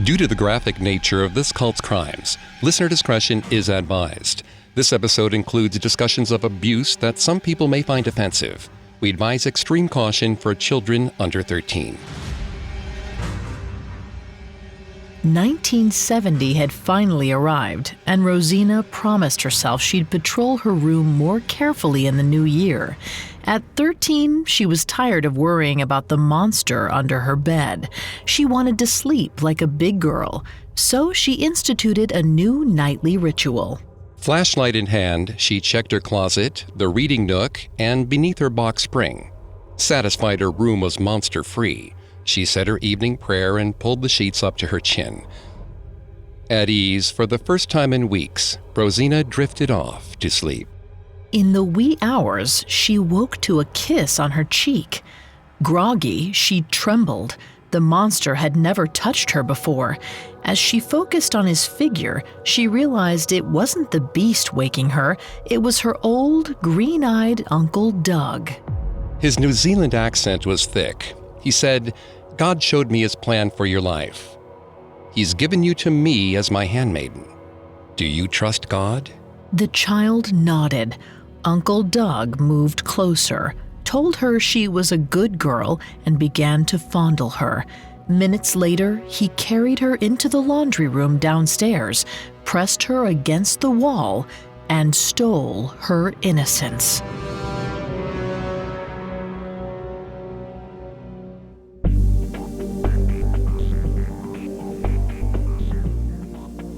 Due to the graphic nature of this cult's crimes, listener discretion is advised. This episode includes discussions of abuse that some people may find offensive. We advise extreme caution for children under 13. 1970 had finally arrived, and Rosina promised herself she'd patrol her room more carefully in the new year. At 13, she was tired of worrying about the monster under her bed. She wanted to sleep like a big girl, so she instituted a new nightly ritual. Flashlight in hand, she checked her closet, the reading nook, and beneath her box spring. Satisfied her room was monster-free, she said her evening prayer and pulled the sheets up to her chin. At ease, for the first time in weeks, Rosina drifted off to sleep. In the wee hours, she woke to a kiss on her cheek. Groggy, she trembled. The monster had never touched her before. As she focused on his figure, she realized it wasn't the beast waking her, it was her old, green-eyed Uncle Doug. His New Zealand accent was thick. He said, "God showed me his plan for your life. He's given you to me as my handmaiden. Do you trust God?" The child nodded. Uncle Doug moved closer, told her she was a good girl, and began to fondle her. Minutes later, he carried her into the laundry room downstairs, pressed her against the wall, and stole her innocence.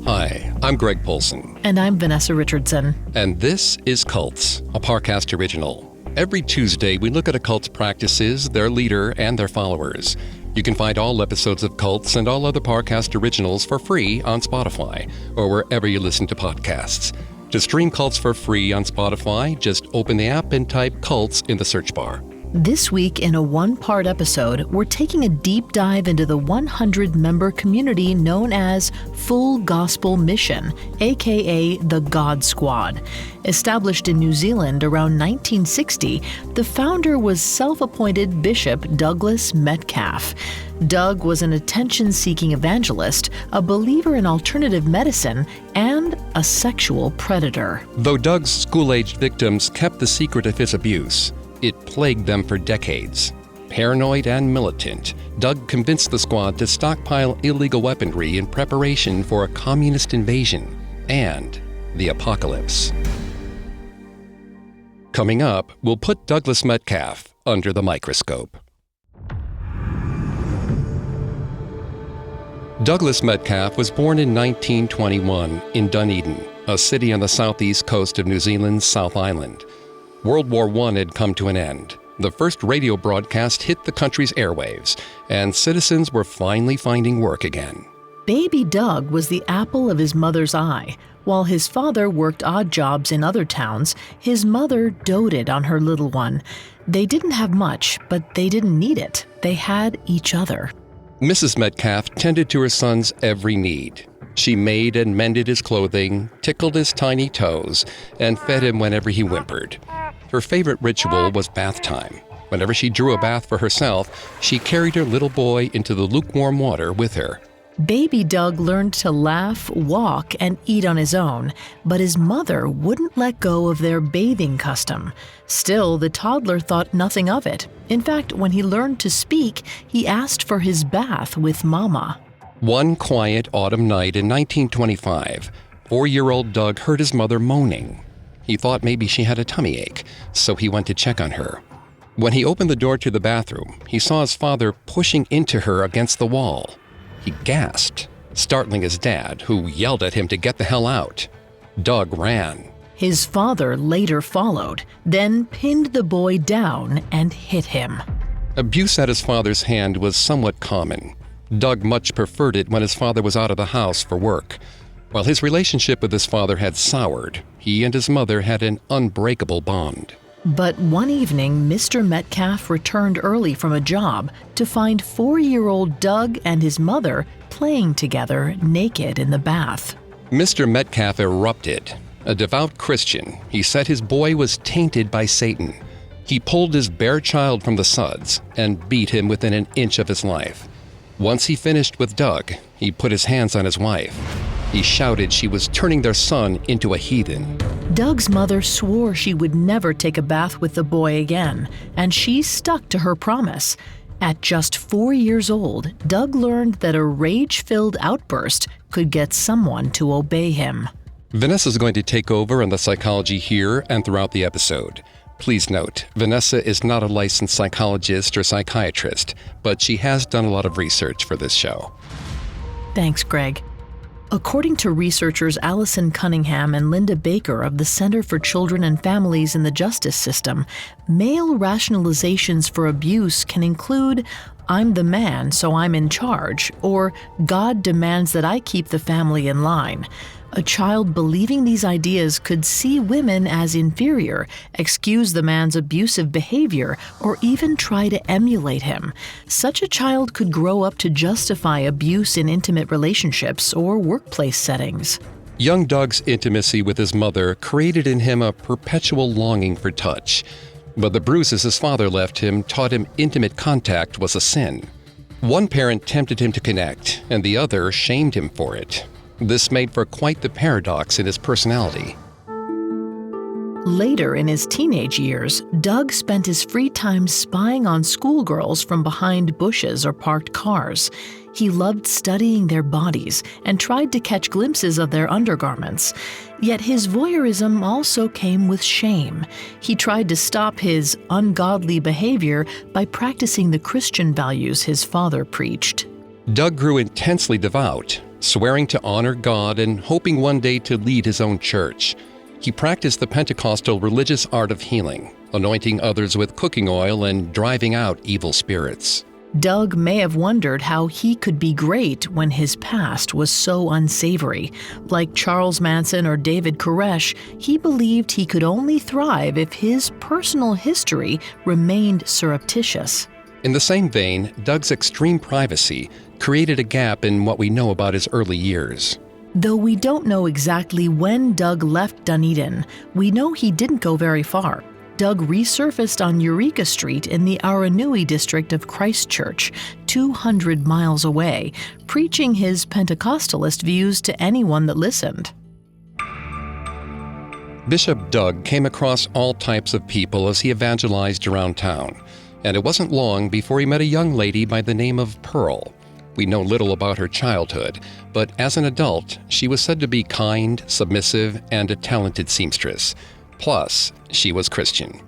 Hi, I'm Greg Polson. And I'm Vanessa Richardson. And this is Cults, a Parcast original. Every Tuesday, we look at a cult's practices, their leader, and their followers. You can find all episodes of Cults and all other Parcast originals for free on Spotify or wherever you listen to podcasts. To stream Cults for free on Spotify, just open the app and type Cults in the search bar. This week, in a one-part episode, we're taking a deep dive into the 100-member community known as Full Gospel Mission, aka the God Squad. Established in New Zealand around 1960, the founder was self-appointed Bishop Douglas Metcalf. Doug was an attention-seeking evangelist, a believer in alternative medicine, and a sexual predator. Though Doug's school-aged victims kept the secret of his abuse, it plagued them for decades. Paranoid and militant, Doug convinced the squad to stockpile illegal weaponry in preparation for a communist invasion and the apocalypse. Coming up, we'll put Douglas Metcalf under the microscope. Douglas Metcalf was born in 1921 in Dunedin, a city on the southeast coast of New Zealand's South Island. World War I had come to an end. The first radio broadcast hit the country's airwaves, and citizens were finally finding work again. Baby Doug was the apple of his mother's eye. While his father worked odd jobs in other towns, his mother doted on her little one. They didn't have much, but they didn't need it. They had each other. Mrs. Metcalf tended to her son's every need. She made and mended his clothing, tickled his tiny toes, and fed him whenever he whimpered. Her favorite ritual was bath time. Whenever she drew a bath for herself, she carried her little boy into the lukewarm water with her. Baby Doug learned to laugh, walk, and eat on his own, but his mother wouldn't let go of their bathing custom. Still, the toddler thought nothing of it. In fact, when he learned to speak, he asked for his bath with Mama. One quiet autumn night in 1925, 4-year-old Doug heard his mother moaning. He thought maybe she had a tummy ache, so he went to check on her. When he opened the door to the bathroom, he saw his father pushing into her against the wall. He gasped, startling his dad, who yelled at him to get the hell out. Doug ran. His father later followed, then pinned the boy down and hit him. Abuse at his father's hand was somewhat common. Doug much preferred it when his father was out of the house for work. While his relationship with his father had soured, he and his mother had an unbreakable bond. But one evening, Mr. Metcalf returned early from a job to find 4-year-old Doug and his mother playing together naked in the bath. Mr. Metcalf erupted. A devout Christian, he said his boy was tainted by Satan. He pulled his bare child from the suds and beat him within an inch of his life. Once he finished with Doug, he put his hands on his wife. He shouted she was turning their son into a heathen. Doug's mother swore she would never take a bath with the boy again, and she stuck to her promise. At just 4 years old, Doug learned that a rage-filled outburst could get someone to obey him. Vanessa's going to take over on the psychology here and throughout the episode. Please note, Vanessa is not a licensed psychologist or psychiatrist, but she has done a lot of research for this show. Thanks, Greg. According to researchers Allison Cunningham and Linda Baker of the Center for Children and Families in the Justice System, male rationalizations for abuse can include, "I'm the man, so I'm in charge," or "God demands that I keep the family in line." A child believing these ideas could see women as inferior, excuse the man's abusive behavior, or even try to emulate him. Such a child could grow up to justify abuse in intimate relationships or workplace settings. Young Doug's intimacy with his mother created in him a perpetual longing for touch. But the bruises his father left him taught him intimate contact was a sin. One parent tempted him to connect, and the other shamed him for it. This made for quite the paradox in his personality. Later in his teenage years, Doug spent his free time spying on schoolgirls from behind bushes or parked cars. He loved studying their bodies and tried to catch glimpses of their undergarments. Yet his voyeurism also came with shame. He tried to stop his ungodly behavior by practicing the Christian values his father preached. Doug grew intensely devout, swearing to honor God and hoping one day to lead his own church. He practiced the Pentecostal religious art of healing, anointing others with cooking oil and driving out evil spirits. Doug may have wondered how he could be great when his past was so unsavory. Like Charles Manson or David Koresh, he believed he could only thrive if his personal history remained surreptitious. In the same vein, Doug's extreme privacy created a gap in what we know about his early years. Though we don't know exactly when Doug left Dunedin, we know he didn't go very far. Doug resurfaced on Eureka Street in the Aranui district of Christchurch, 200 miles away, preaching his Pentecostalist views to anyone that listened. Bishop Doug came across all types of people as he evangelized around town, and it wasn't long before he met a young lady by the name of Pearl. We know little about her childhood, but as an adult, she was said to be kind, submissive, and a talented seamstress. Plus, she was Christian.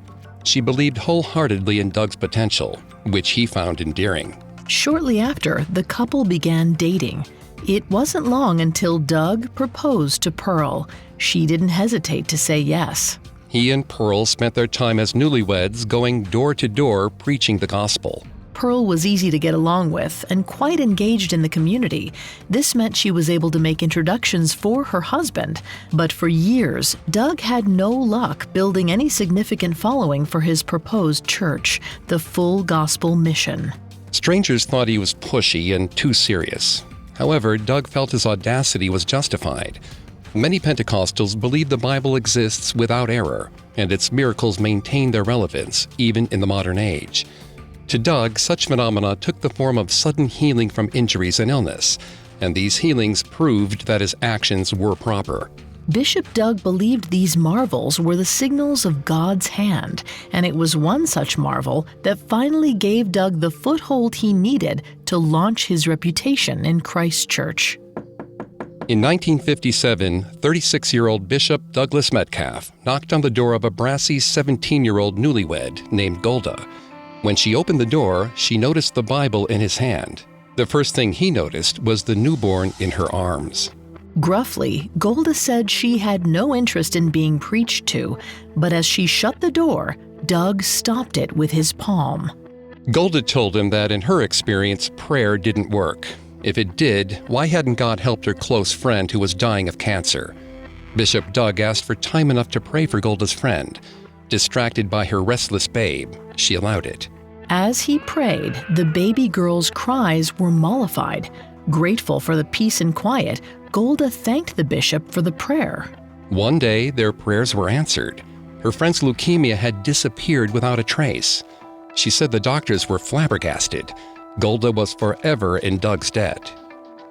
She believed wholeheartedly in Doug's potential, which he found endearing. Shortly after, the couple began dating. It wasn't long until Doug proposed to Pearl. She didn't hesitate to say yes. He and Pearl spent their time as newlyweds going door to door preaching the gospel. Pearl was easy to get along with and quite engaged in the community. This meant she was able to make introductions for her husband. But for years, Doug had no luck building any significant following for his proposed church, the Full Gospel Mission. Strangers thought he was pushy and too serious. However, Doug felt his audacity was justified. Many Pentecostals believe the Bible exists without error, and its miracles maintain their relevance, even in the modern age. To Doug, such phenomena took the form of sudden healing from injuries and illness, and these healings proved that his actions were proper. Bishop Doug believed these marvels were the signals of God's hand, and it was one such marvel that finally gave Doug the foothold he needed to launch his reputation in Christchurch. In 1957, 36-year-old Bishop Douglas Metcalf knocked on the door of a brassy 17-year-old newlywed named Golda. When she opened the door, she noticed the Bible in his hand. The first thing he noticed was the newborn in her arms. Gruffly, Golda said she had no interest in being preached to, but as she shut the door, Doug stopped it with his palm. Golda told him that in her experience, prayer didn't work. If it did, why hadn't God helped her close friend who was dying of cancer? Bishop Doug asked for time enough to pray for Golda's friend. Distracted by her restless babe, she allowed it. As he prayed, the baby girl's cries were mollified. Grateful for the peace and quiet, Golda thanked the bishop for the prayer. One day, their prayers were answered. Her friend's leukemia had disappeared without a trace. She said the doctors were flabbergasted. Golda was forever in Doug's debt.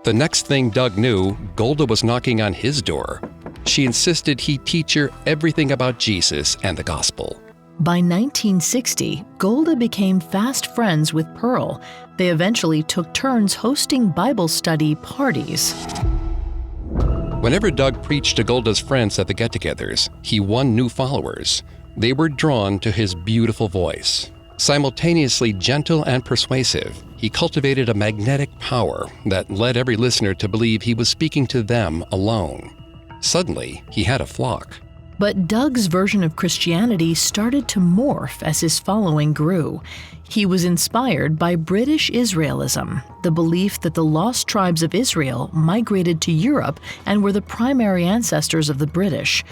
The next thing Doug knew, Golda was knocking on his door. She insisted he teach her everything about Jesus and the gospel. By 1960, Golda became fast friends with Pearl. They eventually took turns hosting Bible study parties. Whenever Doug preached to Golda's friends at the get-togethers, he won new followers. They were drawn to his beautiful voice. Simultaneously gentle and persuasive, he cultivated a magnetic power that led every listener to believe he was speaking to them alone. Suddenly, he had a flock. But Doug's version of Christianity started to morph as his following grew. He was inspired by British Israelism, the belief that the lost tribes of Israel migrated to Europe and were the primary ancestors of the British.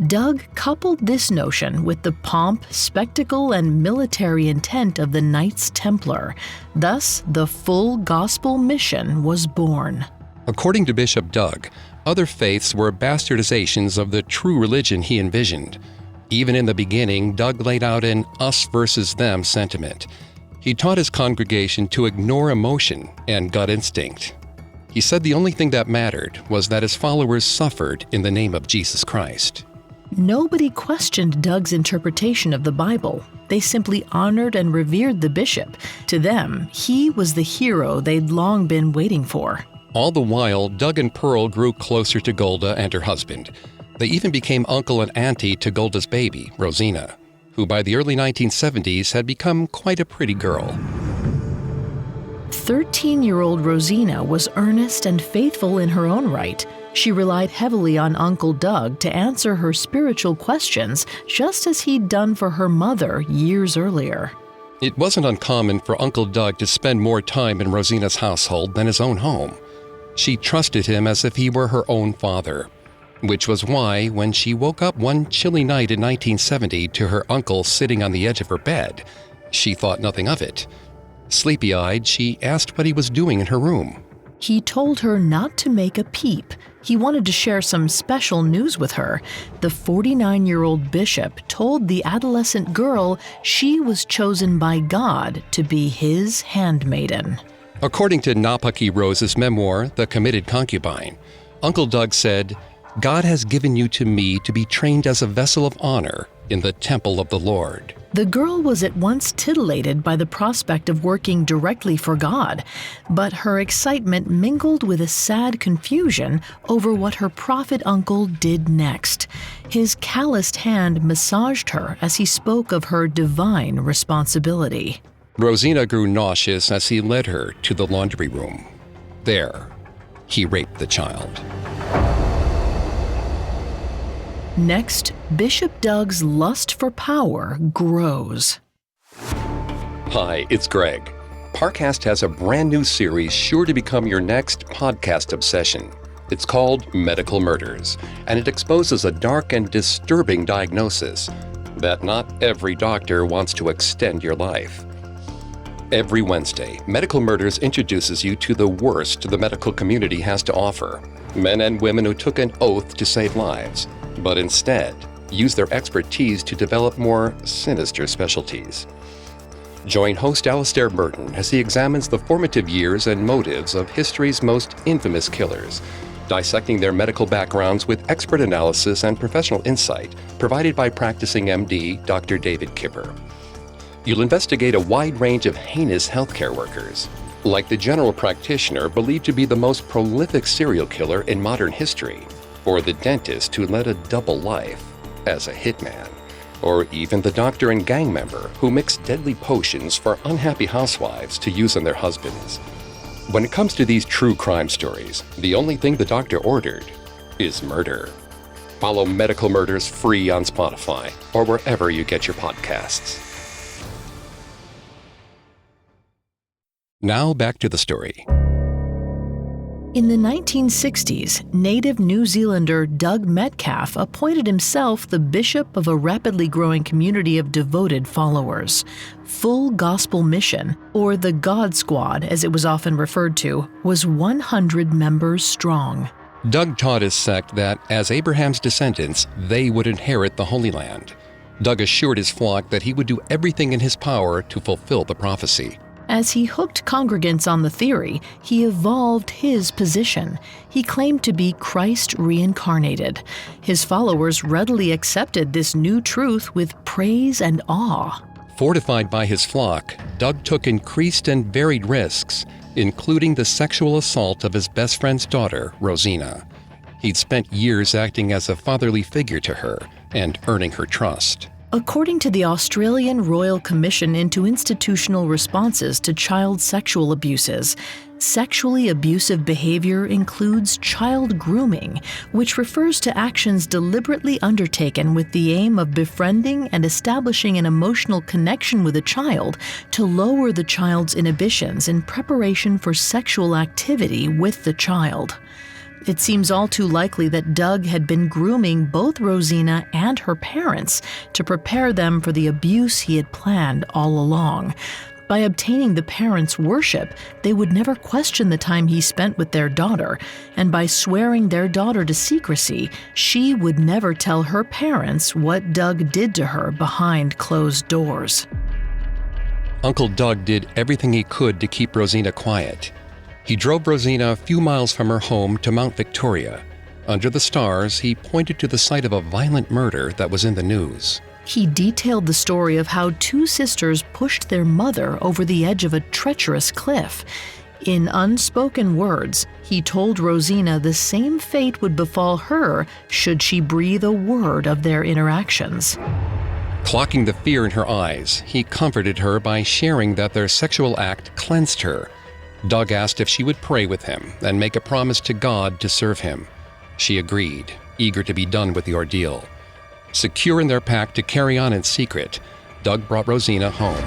Doug coupled this notion with the pomp, spectacle, and military intent of the Knights Templar. Thus, the full gospel mission was born. According to Bishop Doug, other faiths were bastardizations of the true religion he envisioned. Even in the beginning, Doug laid out an us versus them sentiment. He taught his congregation to ignore emotion and gut instinct. He said the only thing that mattered was that his followers suffered in the name of Jesus Christ. Nobody questioned Doug's interpretation of the Bible. They simply honored and revered the bishop. To them, he was the hero they'd long been waiting for. All the while, Doug and Pearl grew closer to Golda and her husband. They even became uncle and auntie to Golda's baby, Rosina, who by the early 1970s had become quite a pretty girl. 13-year-old Rosina was earnest and faithful in her own right. She relied heavily on Uncle Doug to answer her spiritual questions, just as he'd done for her mother years earlier. It wasn't uncommon for Uncle Doug to spend more time in Rosina's household than his own home. She trusted him as if he were her own father, which was why, when she woke up one chilly night in 1970 to her uncle sitting on the edge of her bed, she thought nothing of it. Sleepy-eyed, she asked what he was doing in her room. He told her not to make a peep. He wanted to share some special news with her. The 49-year-old bishop told the adolescent girl she was chosen by God to be his handmaiden. According to Napaki Rose's memoir, The Committed Concubine, Uncle Doug said, "God has given you to me to be trained as a vessel of honor in the temple of the Lord." The girl was at once titillated by the prospect of working directly for God, but her excitement mingled with a sad confusion over what her prophet uncle did next. His calloused hand massaged her as he spoke of her divine responsibility. Rosina grew nauseous as he led her to the laundry room. There, he raped the child. Next, Bishop Doug's lust for power grows. Hi, it's Greg. Parcast has a brand new series sure to become your next podcast obsession. It's called Medical Murders, and it exposes a dark and disturbing diagnosis that not every doctor wants to extend your life. Every Wednesday, Medical Murders introduces you to the worst the medical community has to offer. Men and women who took an oath to save lives, but instead use their expertise to develop more sinister specialties. Join host Alastair Burton as he examines the formative years and motives of history's most infamous killers, dissecting their medical backgrounds with expert analysis and professional insight provided by practicing MD Dr. David Kipper. You'll investigate a wide range of heinous healthcare workers, like the general practitioner believed to be the most prolific serial killer in modern history, or the dentist who led a double life as a hitman, or even the doctor and gang member who mixed deadly potions for unhappy housewives to use on their husbands. When it comes to these true crime stories, the only thing the doctor ordered is murder. Follow Medical Murders free on Spotify or wherever you get your podcasts. Now back to the story. In the 1960s, native New Zealander Doug Metcalf appointed himself the bishop of a rapidly growing community of devoted followers. Full Gospel Mission, or the God Squad as it was often referred to, was 100 members strong. Doug taught his sect that, as Abraham's descendants, they would inherit the Holy Land. Doug assured his flock that he would do everything in his power to fulfill the prophecy. As he hooked congregants on the theory, he evolved his position. He claimed to be Christ reincarnated. His followers readily accepted this new truth with praise and awe. Fortified by his flock, Doug took increased and varied risks, including the sexual assault of his best friend's daughter, Rosina. He'd spent years acting as a fatherly figure to her and earning her trust. According to the Australian Royal Commission into Institutional Responses to Child Sexual Abuses, sexually abusive behavior includes child grooming, which refers to actions deliberately undertaken with the aim of befriending and establishing an emotional connection with a child to lower the child's inhibitions in preparation for sexual activity with the child. It seems all too likely that Doug had been grooming both Rosina and her parents to prepare them for the abuse he had planned all along. By obtaining the parents' worship, they would never question the time he spent with their daughter, and by swearing their daughter to secrecy, she would never tell her parents what Doug did to her behind closed doors. Uncle Doug did everything he could to keep Rosina quiet. He drove Rosina a few miles from her home to Mount Victoria. Under the stars, he pointed to the site of a violent murder that was in the news. He detailed the story of how two sisters pushed their mother over the edge of a treacherous cliff. In unspoken words, he told Rosina the same fate would befall her should she breathe a word of their interactions. Clocking the fear in her eyes, he comforted her by sharing that their sexual act cleansed her. Doug asked if she would pray with him and make a promise to God to serve him. She agreed, eager to be done with the ordeal. Secure in their pact to carry on in secret, Doug brought Rosina home.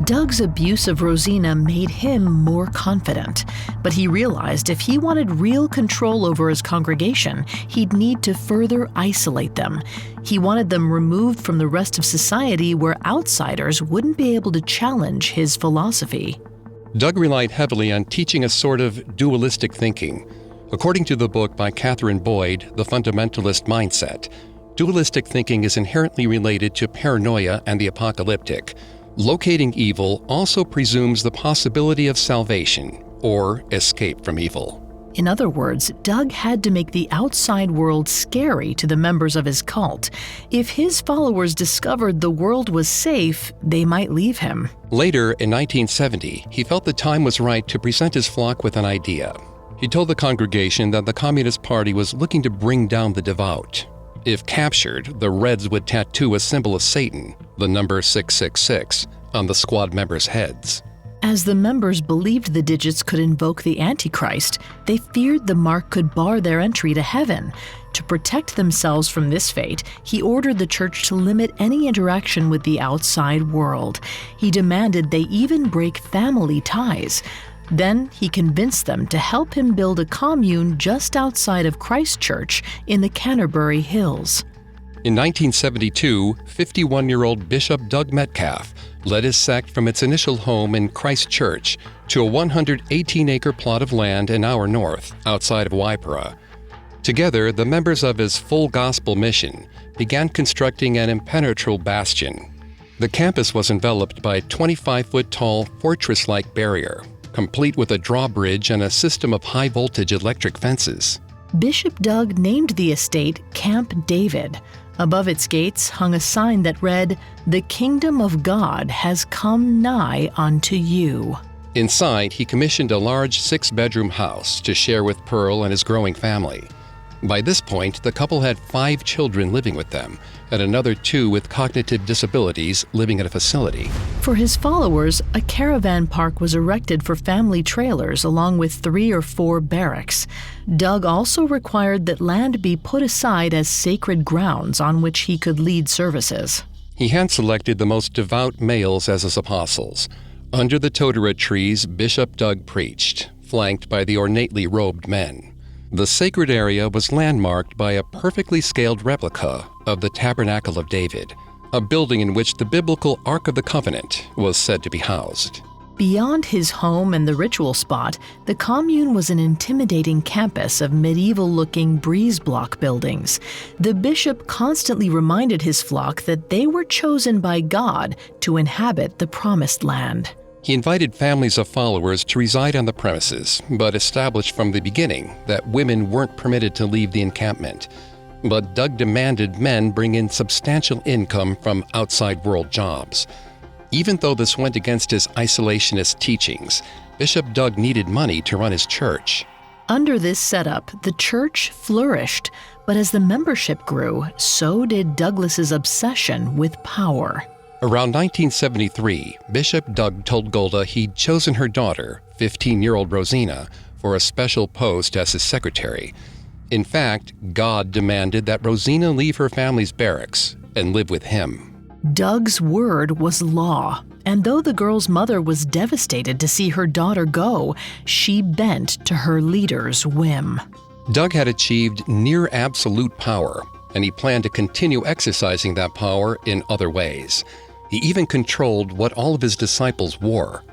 Doug's abuse of Rosina made him more confident, but he realized if he wanted real control over his congregation, he'd need to further isolate them. He wanted them removed from the rest of society where outsiders wouldn't be able to challenge his philosophy. Doug relied heavily on teaching a sort of dualistic thinking. According to the book by Catherine Boyd, The Fundamentalist Mindset, dualistic thinking is inherently related to paranoia and the apocalyptic. Locating evil also presumes the possibility of salvation or escape from evil. In other words, Doug had to make the outside world scary to the members of his cult. If his followers discovered the world was safe, they might leave him. Later, in 1970, he felt the time was right to present his flock with an idea. He told the congregation that the Communist Party was looking to bring down the devout. If captured, the Reds would tattoo a symbol of Satan, the number 666, on the squad members' heads. As the members believed the digits could invoke the Antichrist, they feared the mark could bar their entry to heaven. To protect themselves from this fate, he ordered the church to limit any interaction with the outside world. He demanded they even break family ties. Then he convinced them to help him build a commune just outside of Christchurch in the Canterbury Hills. In 1972, 51-year-old Bishop Doug Metcalf led his sect from its initial home in Christchurch to a 118-acre plot of land an hour north, outside of Waipara. Together, the members of his Full Gospel mission began constructing an impenetrable bastion. The campus was enveloped by a 25-foot-tall fortress-like barrier, complete with a drawbridge and a system of high-voltage electric fences. Bishop Doug named the estate Camp David. Above its gates hung a sign that read, "The kingdom of God has come nigh unto you." Inside, he commissioned a large 6-bedroom house to share with Pearl and his growing family. By this point, the couple had 5 children living with them, and another 2 with cognitive disabilities living at a facility. For his followers, a caravan park was erected for family trailers along with 3 or 4 barracks. Doug also required that land be put aside as sacred grounds on which he could lead services. He hand-selected the most devout males as his apostles. Under the totara trees, Bishop Doug preached, flanked by the ornately robed men. The sacred area was landmarked by a perfectly scaled replica of the Tabernacle of David, a building in which the biblical Ark of the Covenant was said to be housed. Beyond his home and the ritual spot, the commune was an intimidating campus of medieval-looking breeze block buildings. The bishop constantly reminded his flock that they were chosen by God to inhabit the promised land. He invited families of followers to reside on the premises, but established from the beginning that women weren't permitted to leave the encampment. But Doug demanded men bring in substantial income from outside world jobs. Even though this went against his isolationist teachings, Bishop Doug needed money to run his church. Under this setup, the church flourished, but as the membership grew, so did Douglas's obsession with power. Around 1973, Bishop Doug told Golda he'd chosen her daughter, 15-year-old Rosina, for a special post as his secretary. In fact, God demanded that Rosina leave her family's barracks and live with him. Doug's word was law, and though the girl's mother was devastated to see her daughter go, she bent to her leader's whim. Doug had achieved near absolute power, and he planned to continue exercising that power in other ways. He even controlled what all of his disciples wore.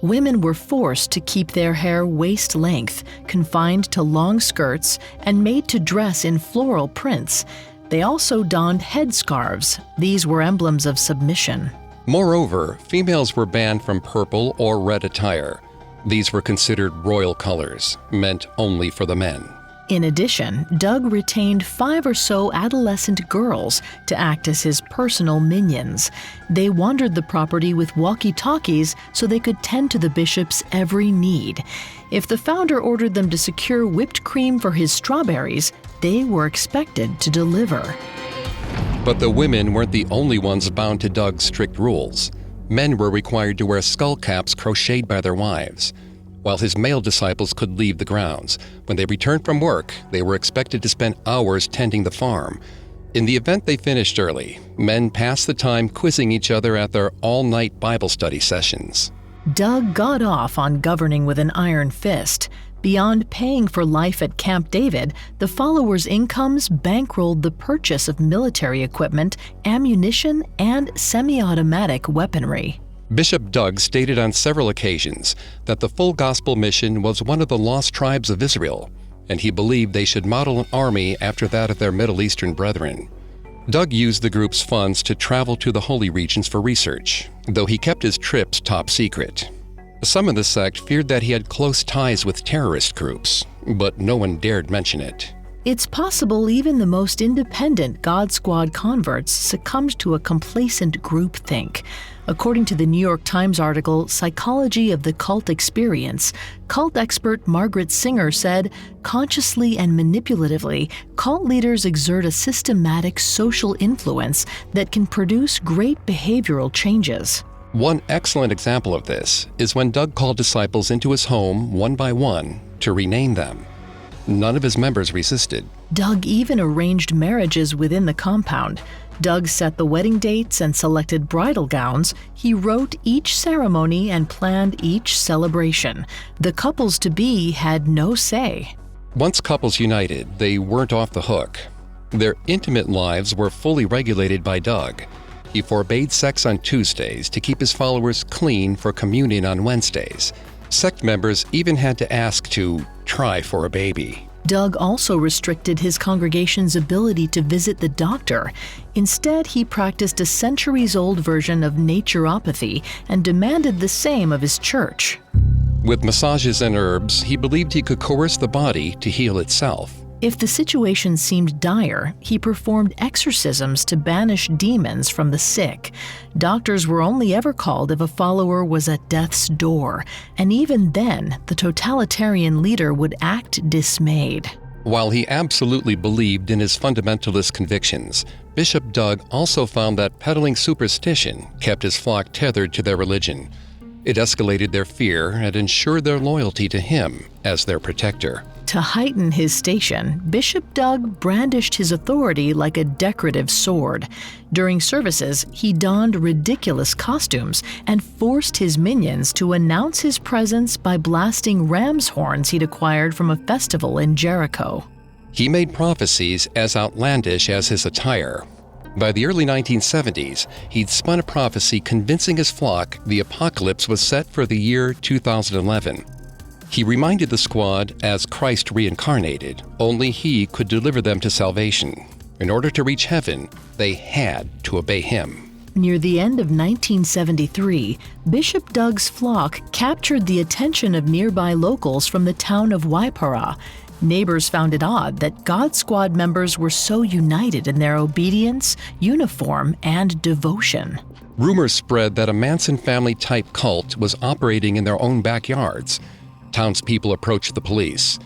Women were forced to keep their hair waist length, confined to long skirts, and made to dress in floral prints. They also donned headscarves. These were emblems of submission. Moreover, females were banned from purple or red attire. These were considered royal colors, meant only for the men. In addition, Doug retained 5 or so adolescent girls to act as his personal minions. They wandered the property with walkie-talkies so they could tend to the bishop's every need. If the founder ordered them to secure whipped cream for his strawberries, they were expected to deliver. But the women weren't the only ones bound to Doug's strict rules. Men were required to wear skull caps crocheted by their wives. While his male disciples could leave the grounds, when they returned from work, they were expected to spend hours tending the farm. In the event they finished early, men passed the time quizzing each other at their all-night Bible study sessions. Doug got off on governing with an iron fist. Beyond paying for life at Camp David, the followers' incomes bankrolled the purchase of military equipment, ammunition, and semi-automatic weaponry. Bishop Doug stated on several occasions that the Full Gospel Mission was one of the lost tribes of Israel, and he believed they should model an army after that of their Middle Eastern brethren. Doug used the group's funds to travel to the holy regions for research, though he kept his trips top secret. Some in the sect feared that he had close ties with terrorist groups, but no one dared mention it. It's possible even the most independent God Squad converts succumbed to a complacent groupthink. According to the New York Times article, Psychology of the Cult Experience, cult expert Margaret Singer said, consciously and manipulatively, cult leaders exert a systematic social influence that can produce great behavioral changes. One excellent example of this is when Doug called disciples into his home one by one to rename them. None of his members resisted. Doug even arranged marriages within the compound. Doug set the wedding dates and selected bridal gowns. He wrote each ceremony and planned each celebration. The couples-to-be had no say. Once couples united, they weren't off the hook. Their intimate lives were fully regulated by Doug. He forbade sex on Tuesdays to keep his followers clean for communion on Wednesdays. Sect members even had to ask to try for a baby. Doug also restricted his congregation's ability to visit the doctor. Instead, he practiced a centuries-old version of naturopathy and demanded the same of his church. With massages and herbs, he believed he could coerce the body to heal itself. If the situation seemed dire, he performed exorcisms to banish demons from the sick. Doctors were only ever called if a follower was at death's door, and even then, the totalitarian leader would act dismayed. While he absolutely believed in his fundamentalist convictions, Bishop Doug also found that peddling superstition kept his flock tethered to their religion. It escalated their fear and ensured their loyalty to him as their protector. To heighten his station, Bishop Doug brandished his authority like a decorative sword. During services, he donned ridiculous costumes and forced his minions to announce his presence by blasting ram's horns he'd acquired from a festival in Jericho. He made prophecies as outlandish as his attire. By the early 1970s, he'd spun a prophecy convincing his flock the apocalypse was set for the year 2011. He reminded the squad, as Christ reincarnated, only he could deliver them to salvation. In order to reach heaven, they had to obey him. Near the end of 1973, Bishop Doug's flock captured the attention of nearby locals from the town of Waipara. Neighbors found it odd that God Squad members were so united in their obedience, uniform, and devotion. Rumors spread that a Manson family-type cult was operating in their own backyards. Townspeople approached the police.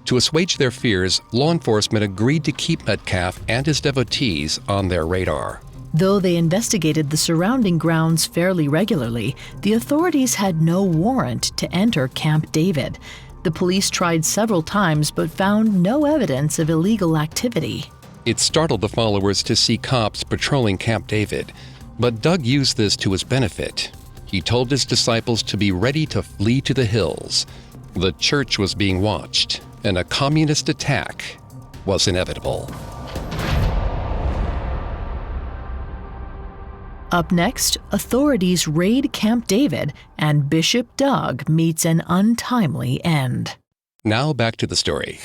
To assuage their fears, law enforcement agreed to keep Metcalf and his devotees on their radar. Though they investigated the surrounding grounds fairly regularly, the authorities had no warrant to enter Camp David. The police tried several times but found no evidence of illegal activity. It startled the followers to see cops patrolling Camp David, but Doug used this to his benefit. He told his disciples to be ready to flee to the hills. The church was being watched, and a communist attack was inevitable. Up next, authorities raid Camp David, and Bishop Doug meets an untimely end. Now back to the story.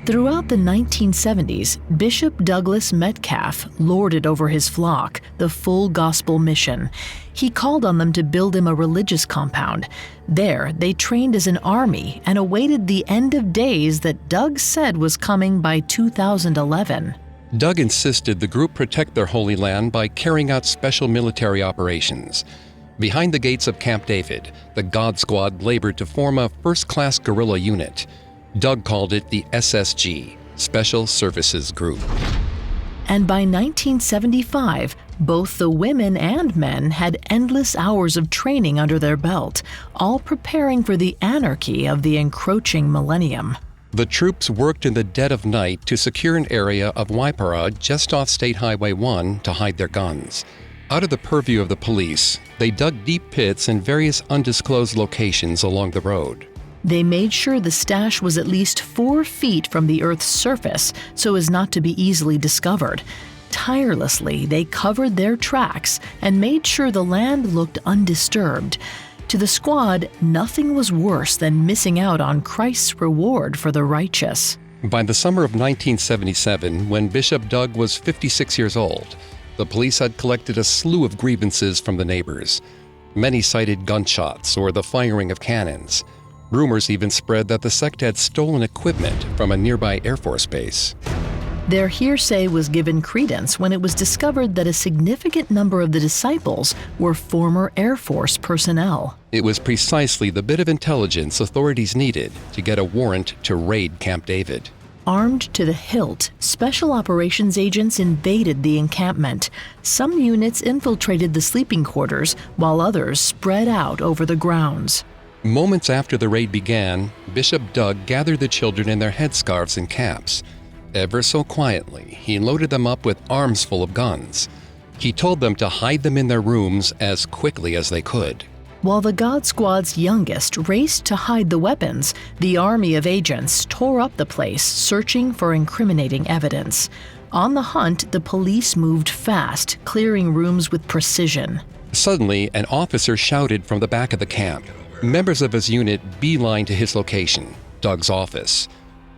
Throughout the 1970s, Bishop Douglas Metcalf lorded over his flock, the Full Gospel Mission. He called on them to build him a religious compound. There, they trained as an army and awaited the end of days that Doug said was coming by 2011. Doug insisted the group protect their holy land by carrying out special military operations. Behind the gates of Camp David, the God Squad labored to form a first-class guerrilla unit. Doug called it the SSG, Special Services Group. And by 1975, both the women and men had endless hours of training under their belt, all preparing for the anarchy of the encroaching millennium. The troops worked in the dead of night to secure an area of Waipara just off State Highway 1 to hide their guns. Out of the purview of the police, they dug deep pits in various undisclosed locations along the road. They made sure the stash was at least 4 feet from the Earth's surface so as not to be easily discovered. Tirelessly, they covered their tracks and made sure the land looked undisturbed. To the squad, nothing was worse than missing out on Christ's reward for the righteous. By the summer of 1977, when Bishop Doug was 56 years old, the police had collected a slew of grievances from the neighbors. Many cited gunshots or the firing of cannons. Rumors even spread that the sect had stolen equipment from a nearby Air Force base. Their hearsay was given credence when it was discovered that a significant number of the disciples were former Air Force personnel. It was precisely the bit of intelligence authorities needed to get a warrant to raid Camp David. Armed to the hilt, special operations agents invaded the encampment. Some units infiltrated the sleeping quarters, while others spread out over the grounds. Moments after the raid began, Bishop Doug gathered the children in their headscarves and caps. Ever so quietly, he loaded them up with arms full of guns. He told them to hide them in their rooms as quickly as they could. While the God Squad's youngest raced to hide the weapons, the army of agents tore up the place, searching for incriminating evidence. On the hunt, the police moved fast, clearing rooms with precision. Suddenly, an officer shouted from the back of the camp. Members of his unit beelined to his location, Doug's office.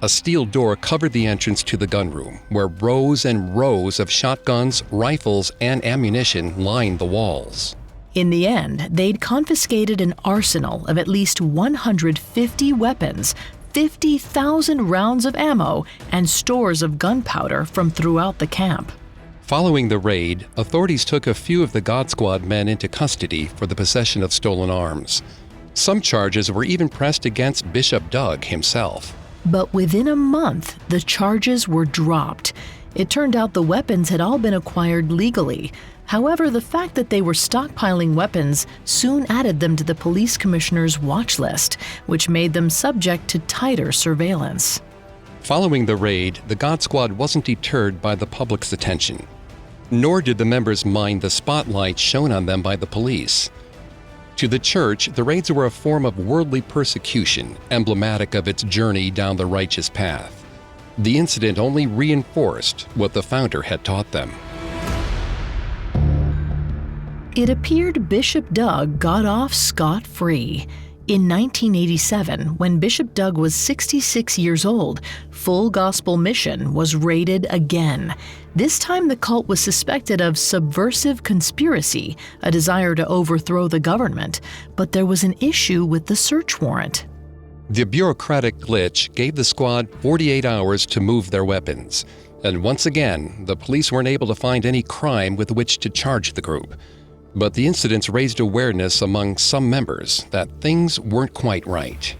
A steel door covered the entrance to the gunroom, where rows and rows of shotguns, rifles, and ammunition lined the walls. In the end, they'd confiscated an arsenal of at least 150 weapons, 50,000 rounds of ammo, and stores of gunpowder from throughout the camp. Following the raid, authorities took a few of the God Squad men into custody for the possession of stolen arms. Some charges were even pressed against Bishop Doug himself. But within a month, the charges were dropped. It turned out the weapons had all been acquired legally. However, the fact that they were stockpiling weapons soon added them to the police commissioner's watch list, which made them subject to tighter surveillance. Following the raid, the God Squad wasn't deterred by the public's attention. Nor did the members mind the spotlight shown on them by the police. To the church, the raids were a form of worldly persecution, emblematic of its journey down the righteous path. The incident only reinforced what the founder had taught them. It appeared Bishop Doug got off scot-free. In 1987, when Bishop Doug was 66 years old, Full Gospel Mission was raided again. This time the cult was suspected of subversive conspiracy, a desire to overthrow the government, but there was an issue with the search warrant. The bureaucratic glitch gave the squad 48 hours to move their weapons. And once again, the police weren't able to find any crime with which to charge the group. But the incidents raised awareness among some members that things weren't quite right.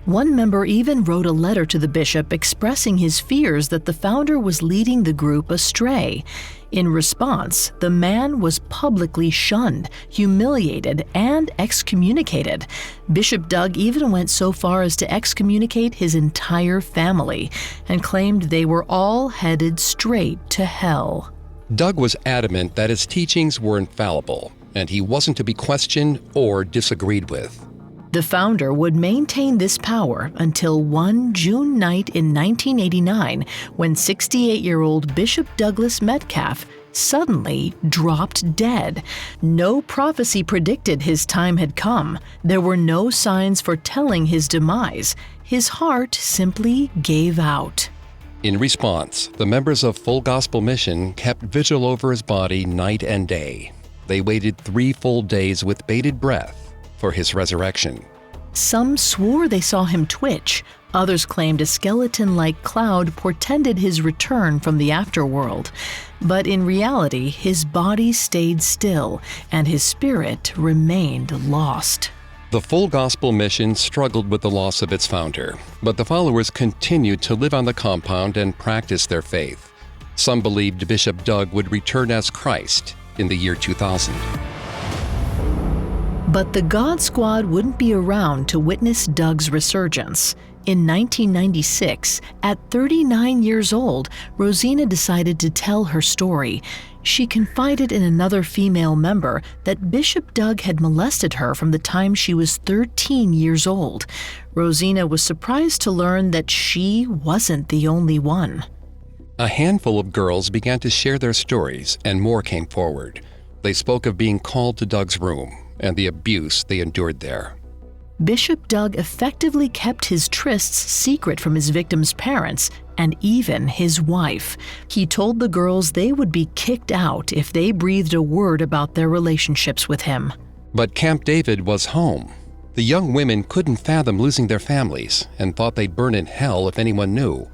One member even wrote a letter to the bishop expressing his fears that the founder was leading the group astray. In response, the man was publicly shunned, humiliated, and excommunicated. Bishop Doug even went so far as to excommunicate his entire family and claimed they were all headed straight to hell. Doug was adamant that his teachings were infallible, and he wasn't to be questioned or disagreed with. The founder would maintain this power until one June night in 1989, when 68-year-old Bishop Douglas Metcalf suddenly dropped dead. No prophecy predicted his time had come. There were no signs foretelling his demise. His heart simply gave out. In response, the members of Full Gospel Mission kept vigil over his body night and day. They waited 3 full days with bated breath for his resurrection. Some swore they saw him twitch. Others claimed a skeleton-like cloud portended his return from the afterworld. But in reality, his body stayed still, and his spirit remained lost. The Full Gospel Mission struggled with the loss of its founder, but the followers continued to live on the compound and practice their faith. Some believed Bishop Doug would return as Christ in the year 2000. But the God Squad wouldn't be around to witness Doug's resurgence. In 1996, at 39 years old, Rosina decided to tell her story. She confided in another female member that Bishop Doug had molested her from the time she was 13 years old. Rosina was surprised to learn that she wasn't the only one. A handful of girls began to share their stories, and more came forward. They spoke of being called to Doug's room and the abuse they endured there. Bishop Doug effectively kept his trysts secret from his victims' parents and even his wife. He told the girls they would be kicked out if they breathed a word about their relationships with him. But Camp David was home. The young women couldn't fathom losing their families and thought they'd burn in hell if anyone knew.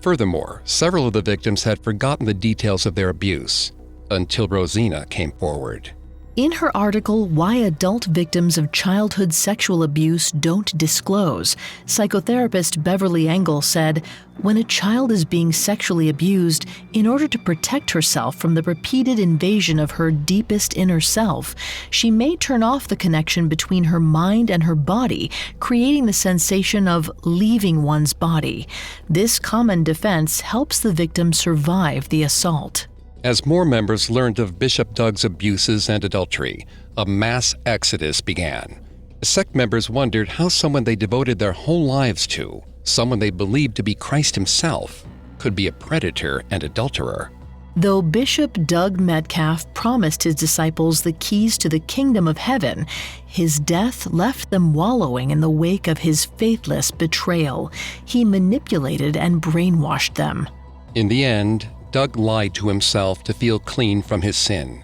Furthermore, several of the victims had forgotten the details of their abuse until Rosina came forward. In her article, Why Adult Victims of Childhood Sexual Abuse Don't Disclose, psychotherapist Beverly Engel said, when a child is being sexually abused, in order to protect herself from the repeated invasion of her deepest inner self, she may turn off the connection between her mind and her body, creating the sensation of leaving one's body. This common defense helps the victim survive the assault. As more members learned of Bishop Doug's abuses and adultery, a mass exodus began. Sect members wondered how someone they devoted their whole lives to, someone they believed to be Christ himself, could be a predator and adulterer. Though Bishop Doug Metcalf promised his disciples the keys to the kingdom of heaven, his death left them wallowing in the wake of his faithless betrayal. He manipulated and brainwashed them. In the end, Doug lied to himself to feel clean from his sin,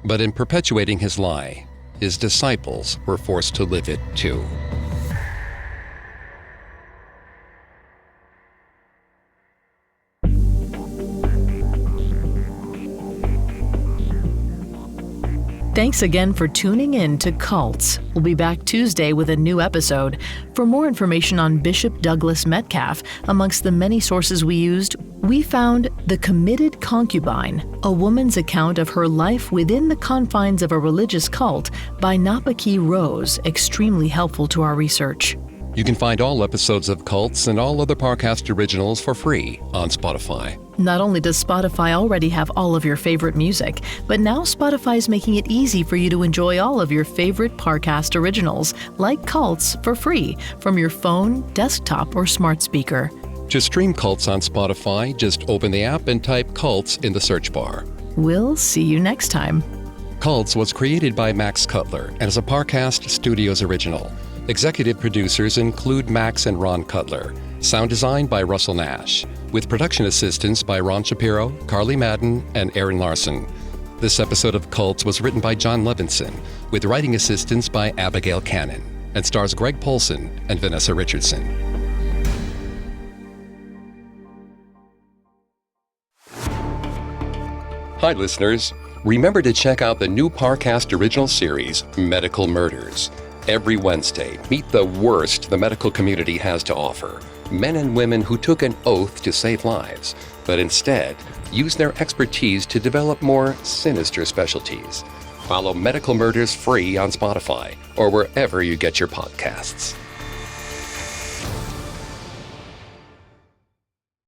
but in perpetuating his lie, his disciples were forced to live it too. Thanks again for tuning in to Cults. We'll be back Tuesday with a new episode. For more information on Bishop Douglas Metcalf, amongst the many sources we used, we found The Committed Concubine, a woman's account of her life within the confines of a religious cult by Napaki Rose, extremely helpful to our research. You can find all episodes of Cults and all other Parcast originals for free on Spotify. Not only does Spotify already have all of your favorite music, but now Spotify is making it easy for you to enjoy all of your favorite Parcast originals, like Cults, for free from your phone, desktop, or smart speaker. To stream Cults on Spotify, just open the app and type Cults in the search bar. We'll see you next time. Cults was created by Max Cutler and is a Parcast Studios original. Executive producers include Max and Ron Cutler. Sound design by Russell Nash, with production assistance by Ron Shapiro, Carly Madden, and Aaron Larson. This episode of Cults was written by John Levinson, with writing assistance by Abigail Cannon, and stars Greg Polson and Vanessa Richardson. Hi, listeners. Remember to check out the new Parcast original series, Medical Murders. Every Wednesday, meet the worst the medical community has to offer. Men and women who took an oath to save lives, but instead used their expertise to develop more sinister specialties. Follow Medical Murders free on Spotify or wherever you get your podcasts.